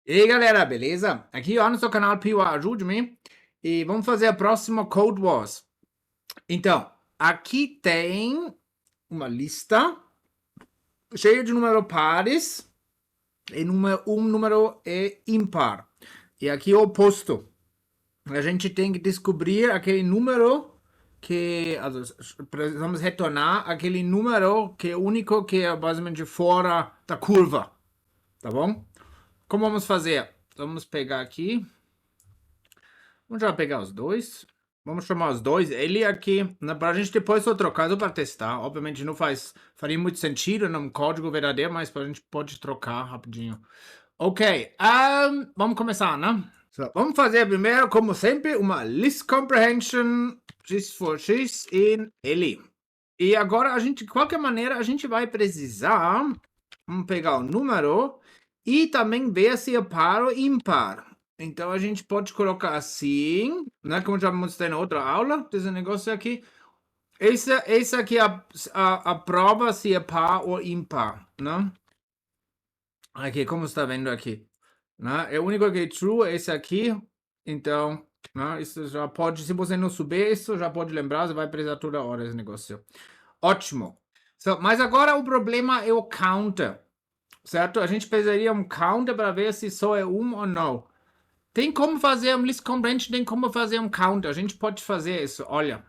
E aí galera, beleza? Aqui ó, no seu canal Piwa Ajude-me e vamos fazer a próxima Codewars. Então, aqui tem uma lista cheia de números pares e um número é ímpar. E aqui é o oposto. A gente tem que descobrir aquele número que, precisamos retornar aquele número que é único, que é basicamente fora da curva, tá bom? Como vamos fazer? Vamos pegar aqui. Vamos já pegar os dois. Vamos chamar os dois. Ele aqui, né, para a gente depois só trocar, só para testar. Obviamente não faria muito sentido num código verdadeiro, mas a gente pode trocar rapidinho. Ok, vamos começar, né? So, vamos fazer primeiro, como sempre, uma list comprehension x for x em L. E agora a gente, de qualquer maneira, a gente vai precisar, vamos pegar o número e também ver se é par ou ímpar. Então a gente pode colocar assim, né? Como já mostrei na outra aula, desse negócio aqui. Essa aqui é a prova se é par ou ímpar, né? Aqui, como está vendo aqui, né? É o único que é true, esse aqui. Então, né? Isso já pode, se você não souber isso, já pode lembrar, você vai precisar toda hora esse negócio. Ótimo. So, mas agora o problema é o counter, certo? A gente precisaria um counter para ver se só é ou não. Tem como fazer um list comprehension, tem como fazer um counter. A gente pode fazer isso, olha.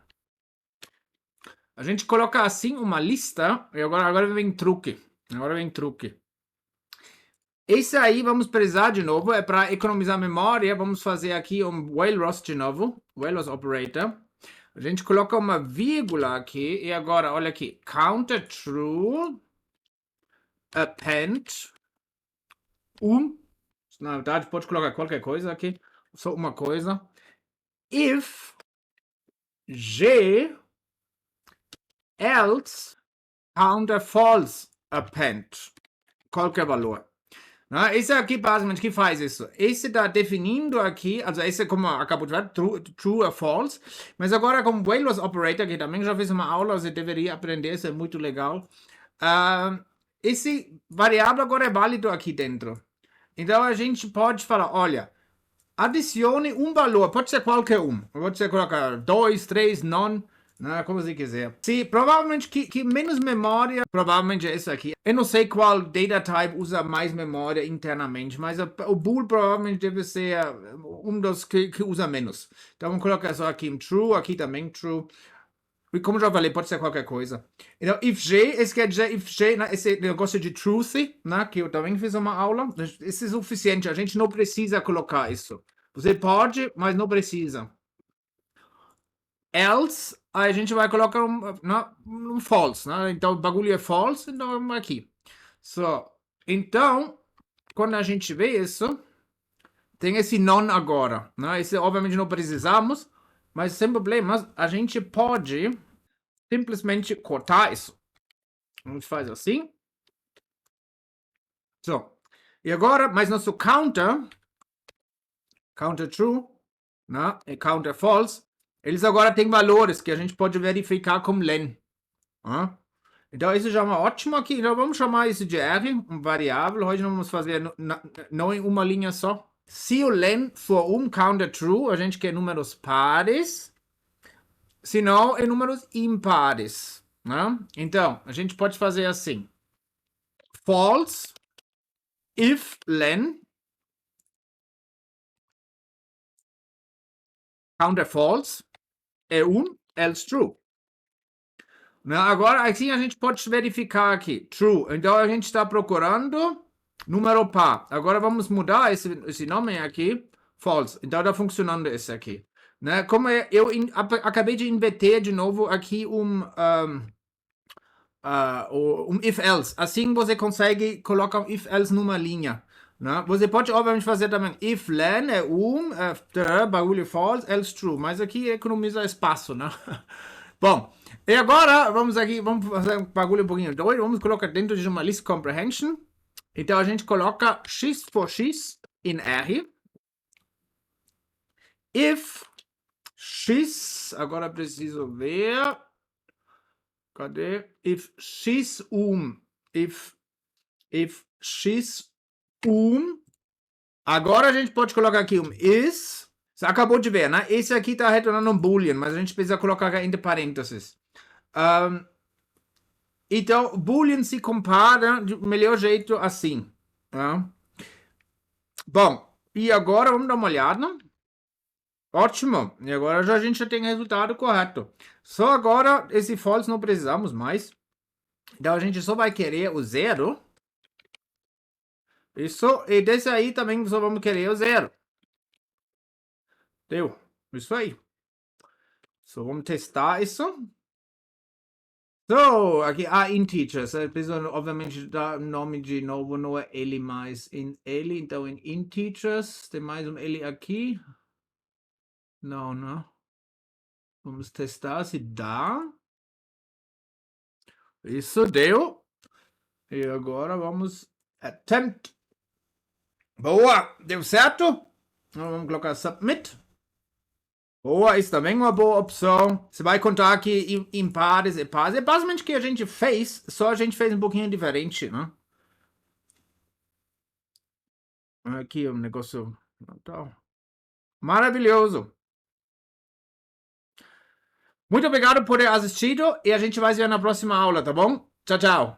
A gente coloca assim uma lista, e agora vem truque. Agora vem truque. Esse aí vamos precisar de novo, é para economizar memória, vamos fazer aqui um while loss de novo, while loss operator. A gente coloca uma vírgula aqui, e agora, olha aqui, counter true, append, na verdade pode colocar qualquer coisa aqui, só uma coisa, if g, else, counter false, append, qualquer valor. Esse aqui, basicamente, que faz isso? Esse está definindo aqui, also esse, como acabou de ver, true ou false, mas agora com o while loss operator, que também já fiz uma aula, você deveria aprender, isso é muito legal. Esse variável agora é válido aqui dentro. Então a gente pode falar, olha, adicione um valor, pode ser qualquer um, pode ser colocar 2, 3, non, né, como você quiser. Se provavelmente que menos memória, provavelmente é isso aqui. Eu não sei qual data type usa mais memória internamente, mas o bool provavelmente deve ser um dos que usa menos. Então vamos colocar só aqui em true, aqui também true. E como já falei, pode ser qualquer coisa. Então, if g, esse quer dizer, if g, né, esse negócio de truth, né, que eu também fiz uma aula, isso é suficiente, a gente não precisa colocar isso. Você pode, mas não precisa. Else, a gente vai colocar um false, né? Então, o bagulho é false, então aqui. So, então, quando a gente vê isso, tem esse non agora, né? Esse obviamente não precisamos, mas sem problemas, a gente pode simplesmente cortar isso. A gente faz assim. So, e agora, mas nosso counter true, né? E counter false, eles agora têm valores que a gente pode verificar com len. Né? Então, isso já é ótimo aqui. Então, vamos chamar isso de R, um variável. Hoje não vamos fazer não em uma linha só. Se o len for counter true, a gente quer números pares. Se não, é números ímpares. Né? Então, a gente pode fazer assim. False, if len, counter false, é else true. Agora, assim a gente pode verificar aqui. True. Então, a gente está procurando número par. Agora, vamos mudar esse nome aqui. False. Então, está funcionando esse aqui. Né? Como eu acabei de inverter de novo aqui if-else. Assim você consegue colocar um if-else numa linha. Né? Você pode, obviamente, fazer também if len é bagulho false, else true. Mas aqui economiza espaço, né? Bom, e agora vamos fazer um bagulho um pouquinho doido. Vamos colocar dentro de uma list comprehension. Então a gente coloca x for x em R. If x, agora preciso ver. Cadê? If x if x Agora a gente pode colocar aqui is. Você acabou de ver, né? Esse aqui está retornando um boolean, mas a gente precisa colocar entre parênteses. Então, boolean se compara do melhor jeito assim. Tá? Bom, e agora vamos dar uma olhada. Ótimo, e agora a gente já tem o resultado correto. Só agora, esse false não precisamos mais. Então, a gente só vai querer o zero. Isso, e desse aí também só vamos querer o zero. Deu, isso aí. Só vamos testar isso. So, aqui, integers. Eu preciso, obviamente, dar nome de novo, não é ele mais ele. Então, em integers, tem mais um ele aqui. Não, não. Vamos testar se dá. Isso deu. E agora vamos attempt. Boa, deu certo. Então, vamos colocar submit. Boa, isso também é uma boa opção. Você vai contar aqui em pares e pares. É basicamente o que a gente fez, só a gente fez um pouquinho diferente, né? Aqui um negócio. Maravilhoso. Muito obrigado por ter assistido e a gente vai se ver na próxima aula, tá bom? Tchau, tchau.